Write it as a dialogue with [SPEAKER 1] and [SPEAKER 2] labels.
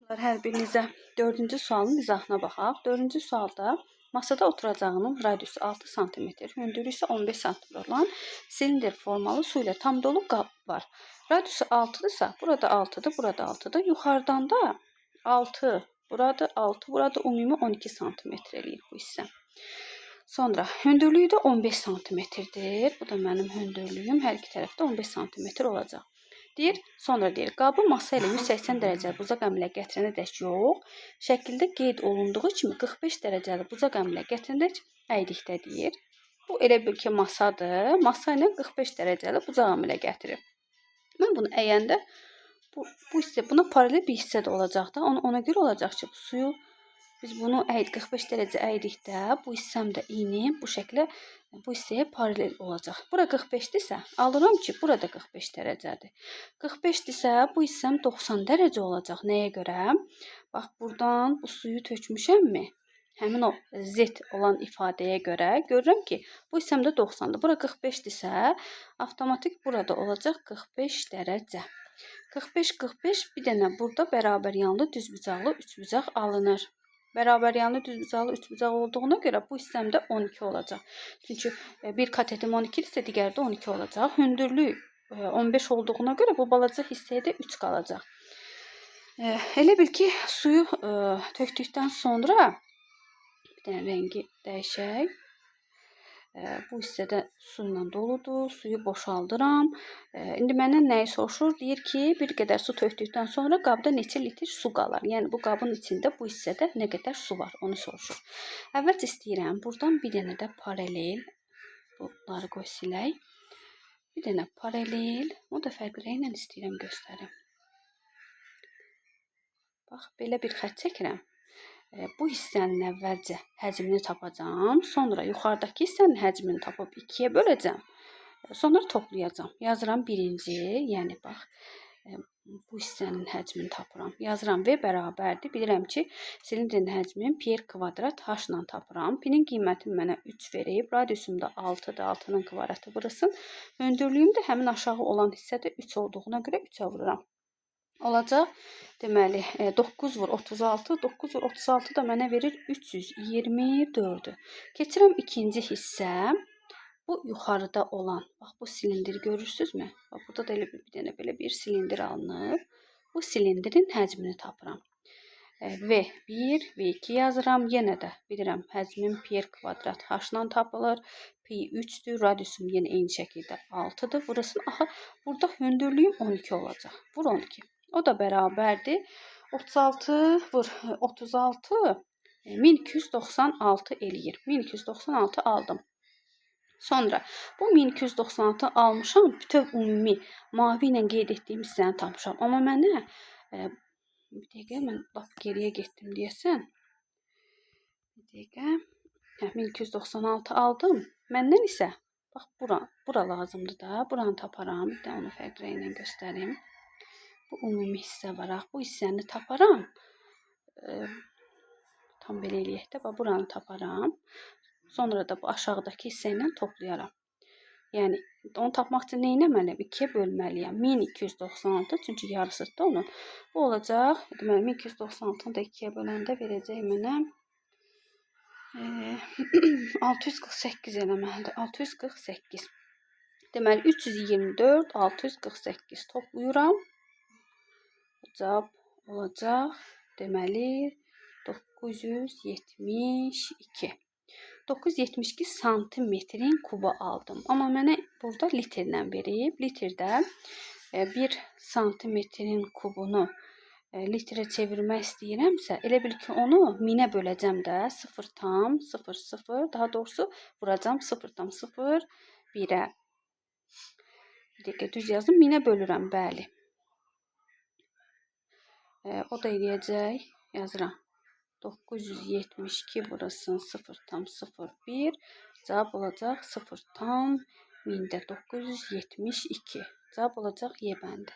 [SPEAKER 1] Hər birinizə dördüncü sualın izahına baxaq. Dördüncü sualda masada oturacağının radiusu 6 sm, hündürlüyü isə 15 sm olan silindr formalı su ilə tam dolu qab var. Radiusu 6-dırsa, burada 6-dır, burada 6-dır. Yuxarıdan da 6, burada 6, burada ümumi 12 sm eləyir bu hissə. Sonra hündürlüyü də 15 sm-dir. Bu da mənim hündürlüyüm. Hər iki tərəfdə 15 sm olacaq. Sonra deyir, qabı masa ilə 180 dərəcəli buzaq əmlə gətirənədək yox, şəkildə qeyd olunduğu kimi 45 dərəcəli buzaq əmlə gətirənədək əydikdə deyir. Bu elə bil ki masadır. Masa ilə 45 dərəcəli buzaq əmlə gətirir. Mən bunu əyəndə bu hissə buna paralel bir hissə də olacaq da. Ona görə olacaq ki, bu suyu biz bunu 45 dərəcə əydikdə bu hissəm də eyni bu şəklə bu hissəyə paralel olacaq. Bura 45-dirsə, alıram ki, burada 45 dərəcədir. 45-dirsə, bu hissəm 90 dərəcə olacaq. Nəyə görə? Bax, buradan bu suyu tökmüşəmmi? Həmin o Z olan ifadəyə görə görürəm ki, bu hissəm də 90-dır. Bura 45-dirsə, avtomatik burada olacaq 45 dərəcə. 45-45 bir dənə burada bərabər yanlı düzbucaqlı üçbucaq alınır. Bərabər yanlı düzbucaqlı üçbucaq olduğuna görə bu hissəmdə 12 olacaq. Çünki bir katetim 12-dirsə, digəri də 12 olacaq. Hündürlük 15 olduğuna görə bu balaca hissəyə də 3 qalacaq. Elə bil ki, suyu tökdükdən sonra bir dənə rəngi dəyişək. Bu hissədə su ilə doludur. Suyu boşaldıram. İndi məndən nəyi soruşur? Deyir ki, bir qədər su tökdükdən sonra qabda neçə litr su qalar? Yəni, bu qabın içində bu hissədə nə qədər su var? Onu soruşur. Əvvəlcə istəyirəm, buradan bir dənə də paralel. Bunları qoy silək. Bir dənə paralel. O da fərqli rənglə istəyirəm göstərim. Bax, belə bir xətt çəkirəm. Bu hissənin əvvəlcə həcmini tapacağım. Sonra yuxarıdakı hissənin həcmini tapıb 2-yə böləcəm. Sonra toplayacağım. Yazıram birinci, yəni bax, bu hissənin həcmini tapıram. Yazıram V bərabərdir. Bilirəm ki, silindrin həcmini pi kvadrat h ilə tapıram. Pinin qiymətini mənə 3 verib. Radiusum da 6-dır. 6-nın kvadratı vurulsun. Hündürlüyüm də həmin aşağı olan hissədə 3 olduğuna görə 3-ə vururam. Olacaq. Deməli, 9 vur 36. 9 vur 36 da mənə verir 324-dür. Keçirəm ikinci hissə. Bu yuxarıda olan, bax bu silindiri görürsünüzmü? Bax burada da elə bir dənə belə bir silindir alınıb. Bu silindrin həcmini tapıram. V1, V2 yazıram. Yenə də bilirəm, həcmim pi kvadrat h-la tapılır. Pi 3-dür, radiusum yenə eyni şəkildə 6-dır. Burası, aha, burada hündürlüyüm 12 olacaq. Vur 12. O da bərabərdir. 36 vur 36 1296 eləyir. 1296 aldım. Sonra bu 1296 almışam. Bütöv ümumi mavi ilə qeyd etdiyim hissəni tapmışam. Amma mənə bir dəqiqə mən lap geriyə getdim deyəsən. Bir dəqiqə. 1296 aldım. Məndən isə bax bura lazımdır da. Buranı taparam. Bir də onu fərqli rənglə göstərim. Bu ümumi hissə var. Bu hissəni taparam. Tam belə eləyək də. Buranı taparam. Sonra da bu aşağıdakı hissə ilə toplayaram. Yəni, onu tapmaq üçün nə etməliyəm? 2-yə bölməliyəm. 1296, çünki yarısıdır da onun. Bu olacaq. Deməli, 1296-nı da 2-yə böləndə verəcək mənə 648 eləməlidir. 648. Deməli, 324, 648 toplayıram. Cavab olacaq. Deməli, 972. 972 santimetrin kubu aldım. Amma mənə burada litrlə verib. Litrdə 1 santimetrin kubunu litrə çevirmək istəyirəmsə, elə bil ki, onu 1000-ə böləcəm də. 0,00, daha doğrusu vuracam 0,01-ə. Bir dəqiqə düz yazdım. 1000-ə bölürəm, bəli. O da eləyəcək, yazıram. 972 burasının 0,01. Cavab olacaq 0,1000-də 972. Cavab olacaq Y bəndi.